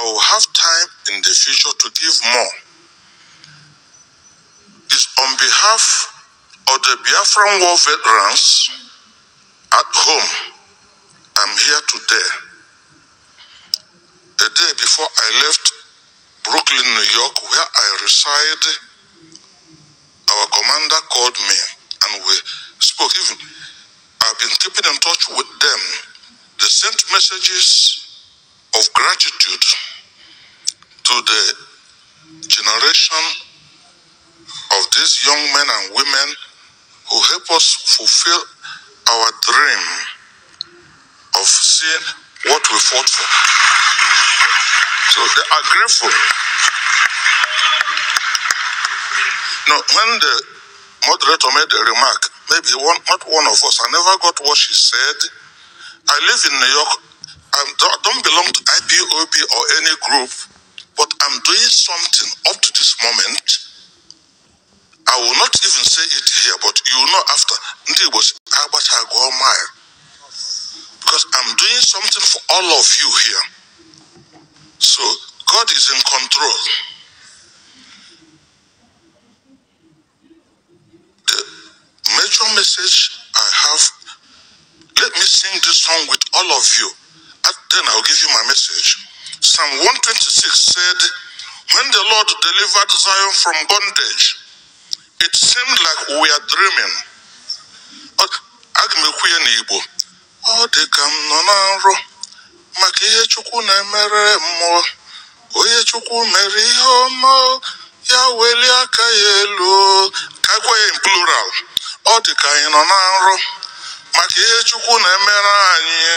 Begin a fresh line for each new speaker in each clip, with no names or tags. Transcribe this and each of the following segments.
will have time in the future to give more. It's on behalf of the Biafran war veterans at home. I'm here today. The day before I left Brooklyn, New York, where I reside, our commander called me and we spoke. Even I've been keeping in touch with them. They sent messages of gratitude to the generation of these young men and women who help us fulfill our dream of seeing what we fought for. So they are grateful. Now, when the moderator made a remark, maybe not one of us, I never got what she said. I live in New York. I don't belong to IPOB or any group, but I'm doing something up to this moment. I will not even say it here, but you will know after. Because I'm doing something for all of you here. So God is in control. The major message I have, let me sing this song with all of you. And then I'll give you my message. Psalm 126 said, when the Lord delivered Zion from bondage, it seemed like we are dreaming. Oh, they come no Makiye chukwu na mere mo, oye chukwu meri homo, ya weli aka yelu. Kakwe in plural. Oh, they come no Makiye chukwu na mere anye,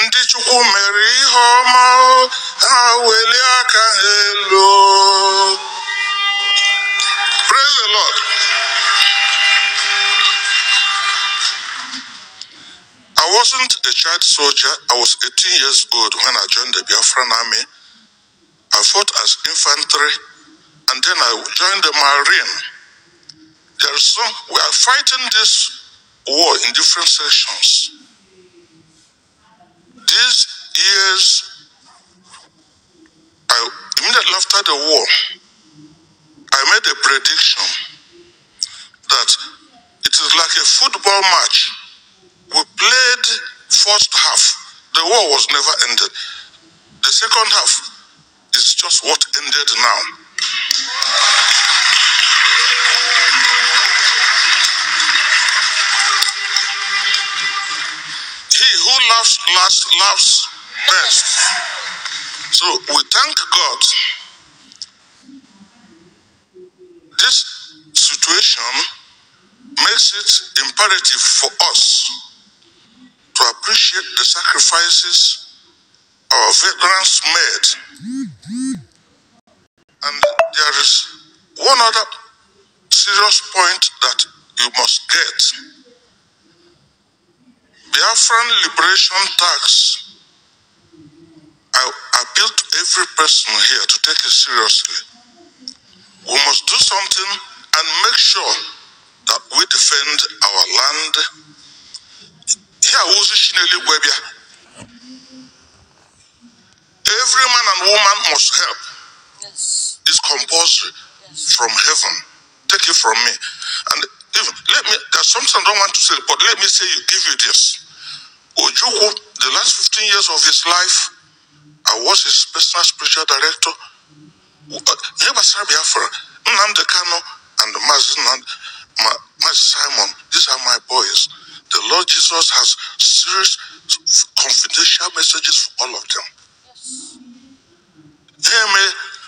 ndi chukwu meri homo, ya weli aka yelu. Praise the Lord. I wasn't a child soldier. I was 18 years old when I joined the Biafran army. I fought as infantry, and then I joined the Marine. We are fighting this war in different sections. These years, immediately after the war, I made a prediction that it is like a football match. We played first half. The war was never ended. The second half is just what ended now. He who laughs last laughs best. So we thank God. This situation makes it imperative for us to appreciate the sacrifices our veterans made. And there is one other serious point that you must get. Biafran liberation tax, I appeal to every person here to take it seriously. We must do something and make sure that we defend our land. Every man and woman must help. Yes. It's compulsory. Yes. From heaven. Take it from me. And even there's something I don't want to say, but let me give you this. Ojukwu, the last 15 years of his life, I was his personal spiritual director. Biafra, Nnamdi Kanu and Mazi Simon, these are my boys. The Lord Jesus has serious confidential messages for all of them. Yes.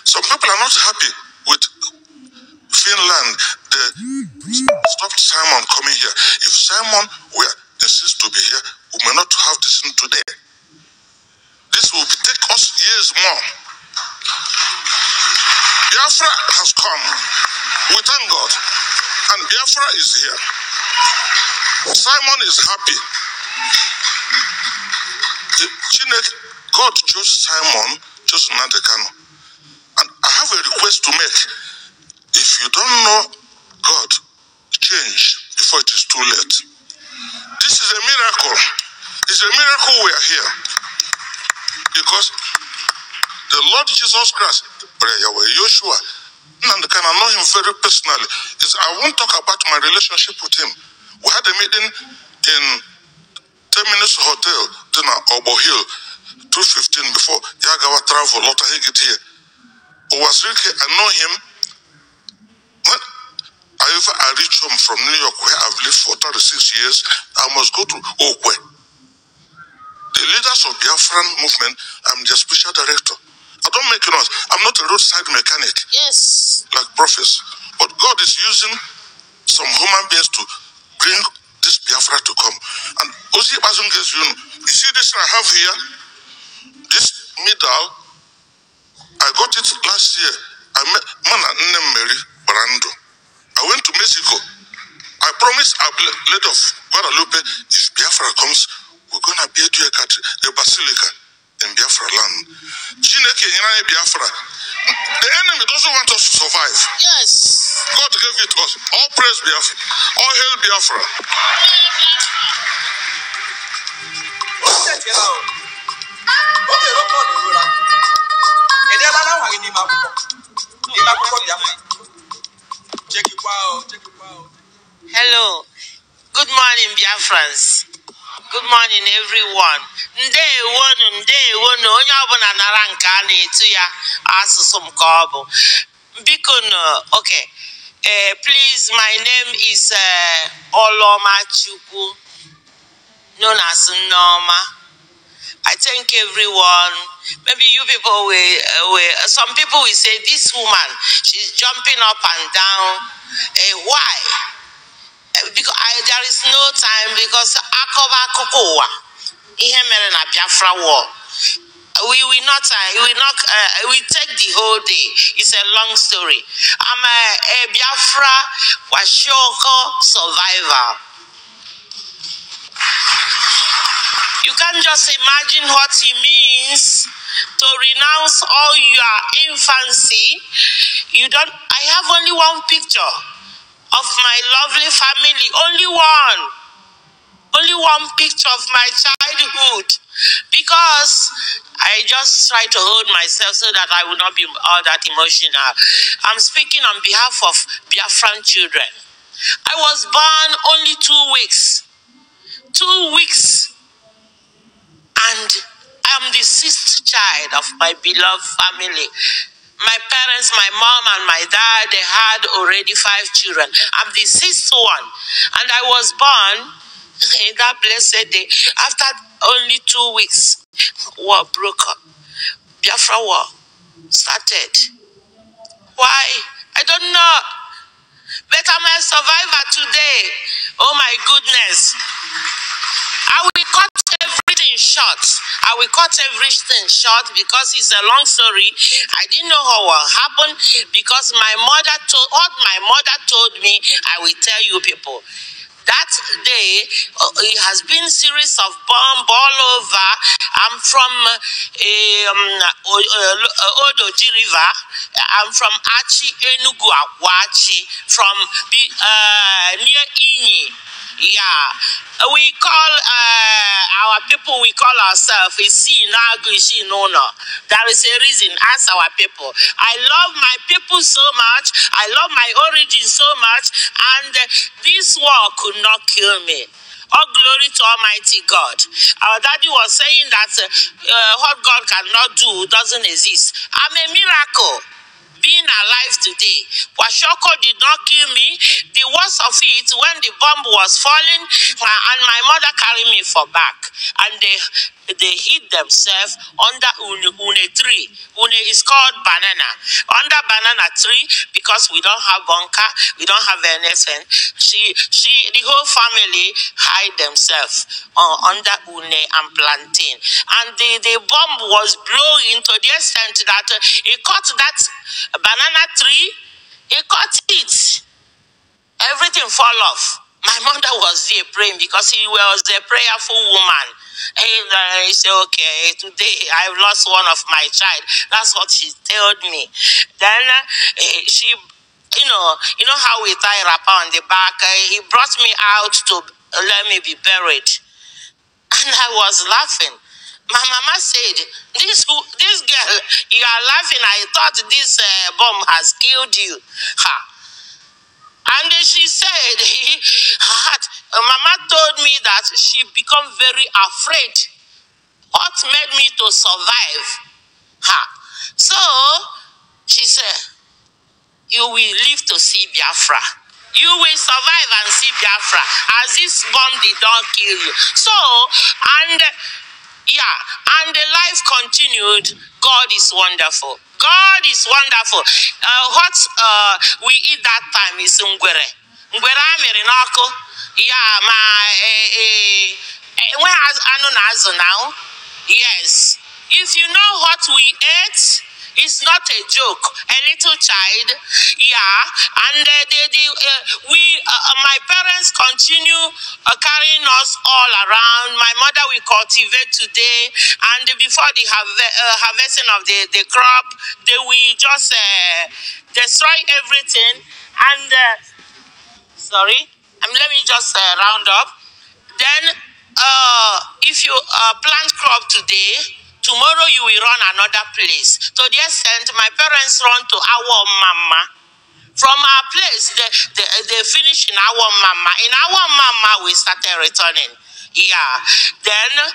Some people are not happy with Finland. They stopped Simon coming here. If Simon were insist to be here, we may not have this today. This will take us years more. Biafra has come. We thank God. And Biafra is here. Simon is happy. God chose Simon, chose Nnamdi Kanu. And I have a request to make. If you don't know God, change before it is too late. This is a miracle. It's a miracle we are here. Because the Lord Jesus Christ, Joshua, and can I know him very personally. I won't talk about my relationship with him. We had a meeting in 10 Minutes Hotel, dinner, Obo Hill, 2:15 before Yagawa travel, Lotta Higit here. I know him. When I reach home from New York, where I've lived for 36 years, I must go to Okwe. The leaders of Biafran movement, I'm their special director. I don't make noise. I'm not a roadside mechanic.
Yes.
Like prophets. But God is using some human beings to bring this Biafra to come. And Ozi Bazunges, you see this I have here? This medal, I got it last year. I met Mana N9jeria Brando. I went to Mexico. I promised our lady of Guadalupe, if Biafra comes, we're going to build you a basilica in Biafra land. Biafra. The enemy doesn't want us to survive.
Yes.
God gave it to us. All praise Biafra. All hail Biafra.
Hello. Good morning, Biafrans. Good morning, everyone. Ndeewonu, onye ọbụla nara nke a na-etu ya asụsụ m ka ọ bụ. Biko no, okay. Please, my name is Oloma Chukwu, known as Noma. I thank everyone. Maybe you people some people will say, this woman, she's jumping up and down. Why? Because there is no time, because Akoba Kokowa, ihe mere na Biafra war. We take the whole day. It's a long story. I'm a Biafra Washoko survivor. You can just imagine what it means to renounce all your infancy. I have only one picture of my lovely family. Only one picture of my childhood. Because I just try to hold myself so that I will not be all that emotional. I'm speaking on behalf of Biafran children. I was born only 2 weeks. 2 weeks. And I'm the 6th child of my beloved family. My parents, my mom and my dad, they had already 5 children. I'm the 6th one. And I was born in that blessed day. After only 2 weeks, war broke up. Biafra war started. Why? I don't know. But I'm a survivor today. Oh my goodness. I will cut everything short. Because it's a long story. I didn't know how it will happen because what my mother told me, I will tell you people. That day, it has been a series of bombs all over. I'm from N9jeria. I'm from Achi, Enugu, Akwachi, from near Inyi. Yeah, we call our people, we call ourselves There is a reason, ask our people. I love my people so much, I love my origin so much, and this war could not kill me. All glory to Almighty God. Our daddy was saying that what God cannot do doesn't exist. I'm a miracle. Being alive today. Washoko did not kill me. The worst of it, when the bomb was falling, and my mother carried me for back. And they hid themselves under une tree. Une is called banana. Under banana tree, because we don't have bunker, we don't have anything. The whole family hide themselves under une and plantain. And the bomb was blowing to the extent that it caught that banana tree, it caught it. Everything fall off. My mother was there praying because she was a prayerful woman. And he said, okay, today I've lost one of my child. That's what she told me. Then she, you know how we tie wrapper on the back. He brought me out to let me be buried. And I was laughing. My mama said, this girl You are laughing. I thought this bomb has killed you. Ha. And she said, Mama told me that she became very afraid. What made me to survive? Ha. So, she said, you will live to see Biafra. You will survive and see Biafra, as this bomb did not kill you. So, and the life continued. God is wonderful. God is wonderful. What we eat that time is ngwere. Ngwere amiri n'ọkụ. Yeah, when azu now. Yes. If you know what we ate, it's not a joke. A little child, and my parents continue carrying us all around. My mother will cultivate today, and before the harvesting of the crop, they will just destroy everything. And let me just round up. Then, if you plant crop today, tomorrow you will run another place. To the extent, my parents run to our mama. From our place, they finish in our mama. In our mama, we started returning. Yeah. Then,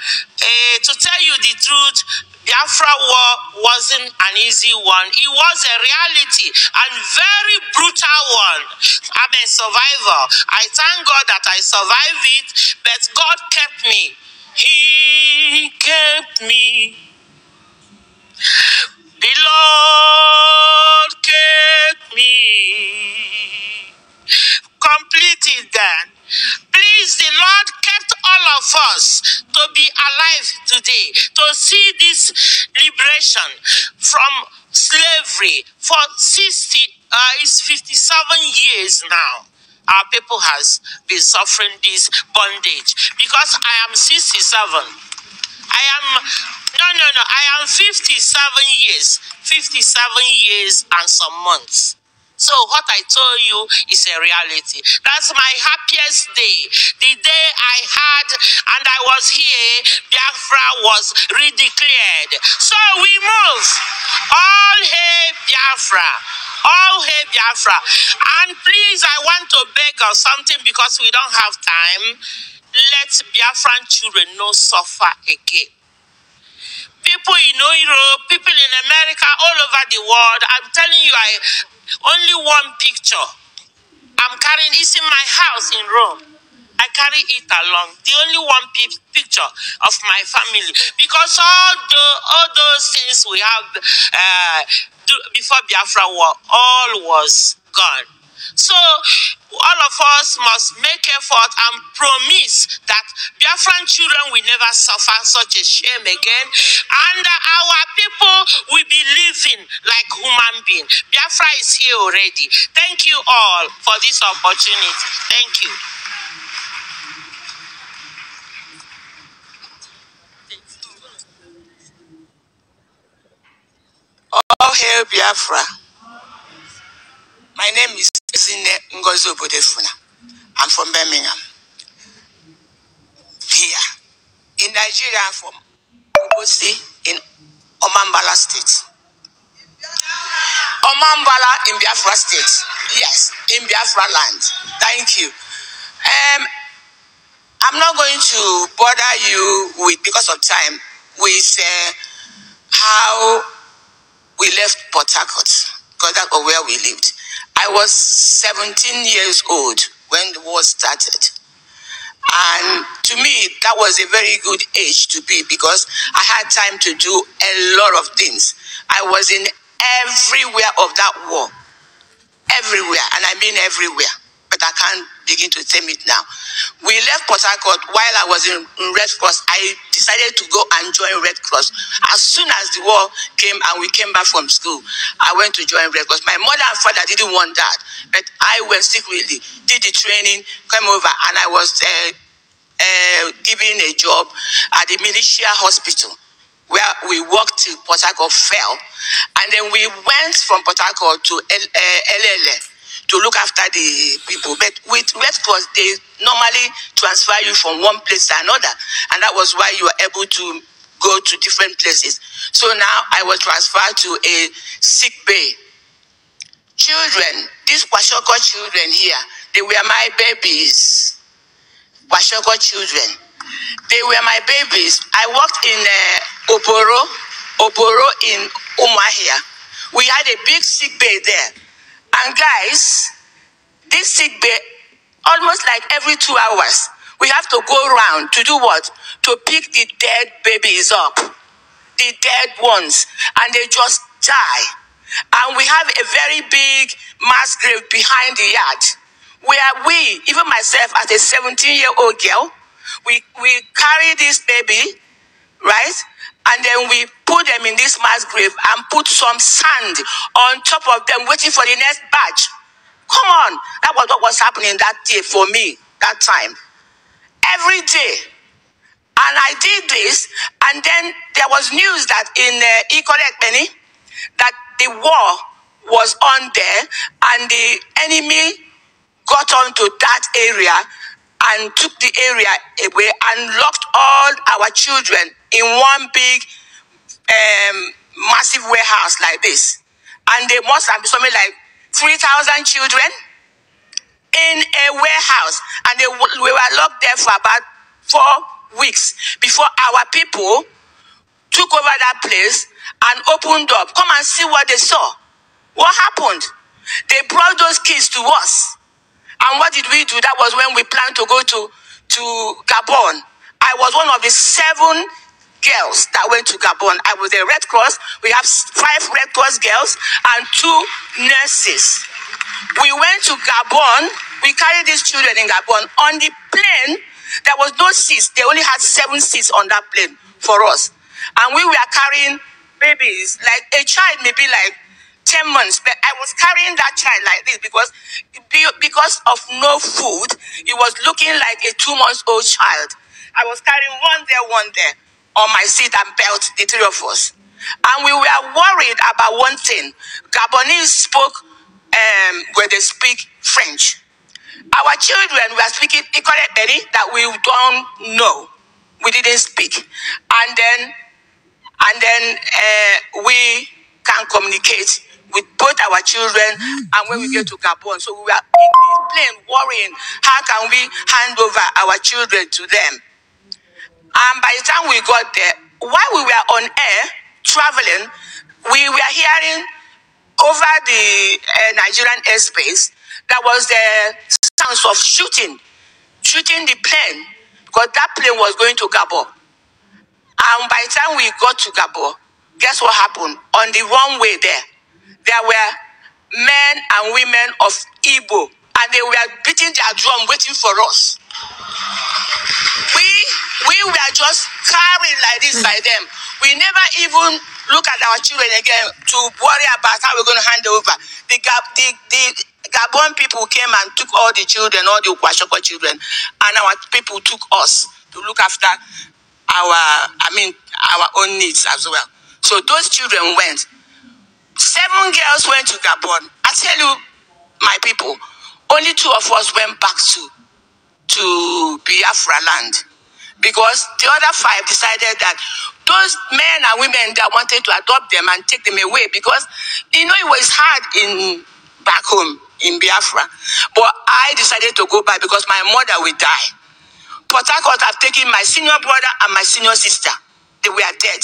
to tell you the truth, Biafra war wasn't an easy one. It was a reality and very brutal one. I'm a survivor. I thank God that I survived it, but God kept me. He kept me. The Lord kept me. Completed that. Please, the Lord kept all of us to be alive today, to see this liberation from slavery for 57 years now. Our people has been suffering this bondage because I am 67. I am 57 years. 57 years and some months. So what I told you is a reality. That's my happiest day. The day I had, and I was here, Biafra was redeclared. So we move. All hail Biafra. All hail Biafra. And please, I want to beg of something because we don't have time. Let Biafran children not suffer again. People in Europe, people in America, all over the world, I'm telling you, only one picture I'm carrying is in my house in Rome. I carry it along. The only one picture of my family. Because all those things we have before Biafra war, all was gone. So all of us must make effort and promise that Biafran children will never suffer such a shame again, and our people will be living like human beings. Biafra is here already. Thank you all for this opportunity. Thank you.
All hail Biafra. My name is N9jeria. I'm from Birmingham. Here. In Nigeria, I'm from Obosi in Omambala State. Omambala in Biafra State. Yes, in Biafra land. Thank you. I'm not going to bother you with, because of time, with how we left Port Harcourt, because that's where we lived. I was 17 years old when the war started. And to me, that was a very good age to be, because I had time to do a lot of things. I was in everywhere of that war. Everywhere, and I mean everywhere. But I can't begin to name it now. We left Port Harcourt while I was in Red Cross. I decided to go and join Red Cross. As soon as the war came and we came back from school, I went to join Red Cross. My mother and father didn't want that, but I went secretly, did the training, came over, and I was given a job at the militia hospital, where we worked till Port Harcourt fell. And then we went from Port Harcourt to LLF to look after the people. But with Red Cross, they normally transfer you from one place to another. And that was why you were able to go to different places. So now I was transferred to a sick bay. Children, these Kwashoko children here, they were my babies. Kwashoko children. They were my babies. I worked in Oboro in Umuahia. We had a big sick bay there. And guys, this sick bay, almost like every 2 hours, we have to go around to do what? To pick the dead babies up, the dead ones, and they just die. And we have a very big mass grave behind the yard, where we, even myself as a 17-year-old girl, we carry this baby, right? And then we put them in this mass grave and put some sand on top of them, waiting for the next batch. Come on, that was what was happening that day for me, that time. Every day. And I did this, and then there was news that in Ikolekpeni, that the war was on there, and the enemy got onto that area and took the area away and locked all our children in one big massive warehouse like this. And there must have been something like 3,000 children in a warehouse, and we were locked there for about 4 weeks before our people took over that place and opened up. Come and see what they saw. What happened? They brought those kids to us. And what did we do? That was when we planned to go to Gabon. I was one of the 7 girls that went to Gabon. I was a Red Cross. We have 5 Red Cross girls and 2 nurses. We went to Gabon. We carried these children in Gabon. On the plane, there was no seats. They only had 7 seats on that plane for us. And we were carrying babies. Like a child maybe like 10 months. But I was carrying that child like this because of no food. It was looking like a 2-month-old child. I was carrying one there on my seat and belt, the 3 of us. And we were worried about one thing. Gabonese spoke where they speak French. Our children were speaking Ikolekpeni that we don't know. We didn't speak. And then we can communicate with both our children and when we get to Gabon. So we were in the plane worrying, how can we hand over our children to them? And by the time we got there, while we were on air, traveling, we were hearing over the Nigerian airspace, there was the sounds of shooting the plane, because that plane was going to Gabon. And by the time we got to Gabon, guess what happened? On the runway there were men and women of Igbo, and they were beating their drum waiting for us. We were just carried like this by them. We never even look at our children again to worry about how we're going to hand over. The Gabon people came and took all the children, all the Kwashoko children, and our people took us to look after our own needs as well. So those children went. 7 girls went to Gabon. I tell you, my people, only 2 of us went back to Biafra land, because the other 5 decided that those men and women that wanted to adopt them and take them away, because it was hard back home in Biafra. But I decided to go back because my mother will die. Port Harcourt have taken my senior brother and my senior sister. They were dead.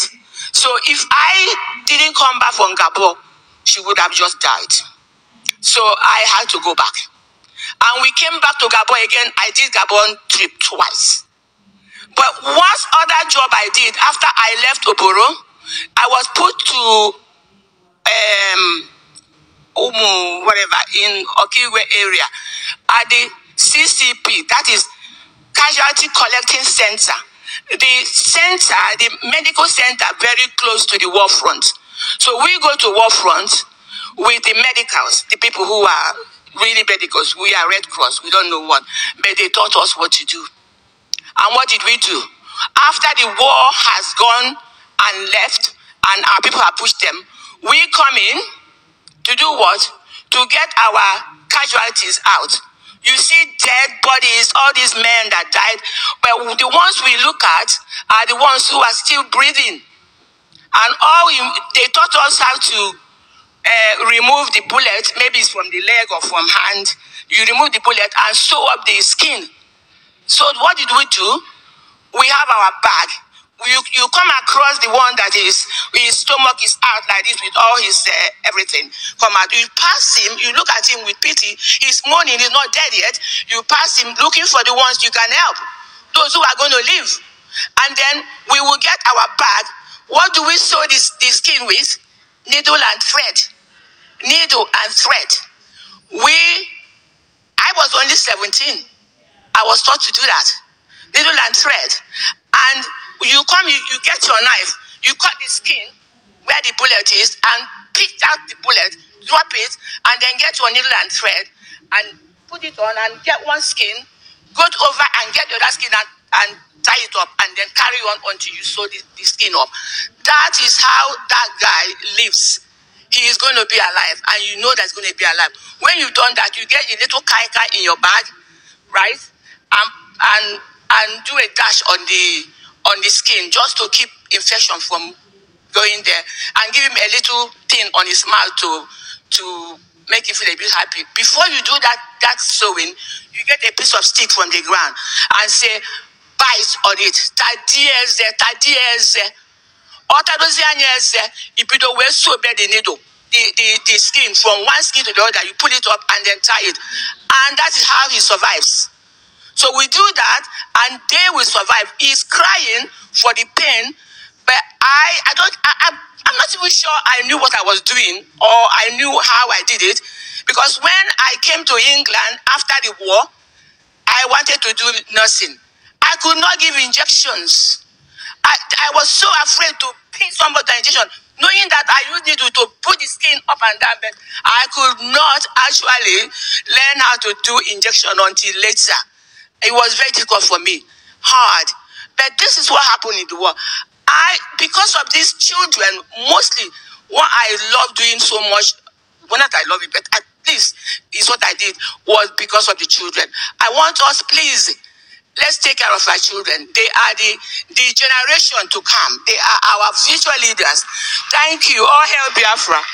So if I didn't come back from Gabon, she would have just died. So I had to go back. And we came back to Gabon again. I did Gabon trip twice. But one other job I did after I left Oboro, I was put to in Okiwe area at the CCP, that is Casualty Collecting Center. The medical center very close to the war front. So we go to war front with the medicals, the people who are really medicals. We are Red Cross, we don't know what, but they taught us what to do. And what did we do? After the war has gone and left, and our people have pushed them, we come in to do what? To get our casualties out, You see dead bodies, all these men that died, but the ones we look at are the ones who are still breathing. And they taught us how to remove the bullet, maybe it's from the leg or from hand. You remove the bullet and sew up the skin. So what did we do? We have our bag. You come across the one that his stomach is out like this with all his everything. Come out. You pass him. You look at him with pity. He's mourning. He's not dead yet. You pass him looking for the ones you can help. Those who are going to live. And then we will get our bag. What do we sew the skin with? Needle and thread. Needle and thread. I was only 17. I was taught to do that. Needle and thread. And you get your knife, you cut the skin where the bullet is and pick out the bullet, drop it, and then get your needle and thread and put it on and get one skin, go over and get the other skin and tie it up and then carry on until you sew the skin up. That is how that guy lives. He is going to be alive, and you know that's going to be alive. When you've done that, you get a little kaika in your bag, right? And do a dash on the skin just to keep infection from going there, and give him a little thing on his mouth to make him feel a bit happy. Before you do that sewing, you get a piece of stick from the ground and say, bite on it. Tadieze. If you don't wear so bad the needle, the skin from one skin to the other, you pull it up and then tie it. And that is how he survives. So we do that, and they will survive. He's crying for the pain, but I'm not even sure I knew what I was doing, or I knew how I did it, because when I came to England after the war, I wanted to do nursing. I could not give injections. I was so afraid to pin somebody an injection, knowing that I used it to put the skin up and down, but I could not actually learn how to do injection until later. It was very difficult for me, hard. But this is what happened in the war. Because of these children, mostly what I love doing so much, well, not I love it, but at least is what I did, was because of the children. I want us, please, let's take care of our children. They are the generation to come. They are our future leaders. Thank you. All hail Biafra.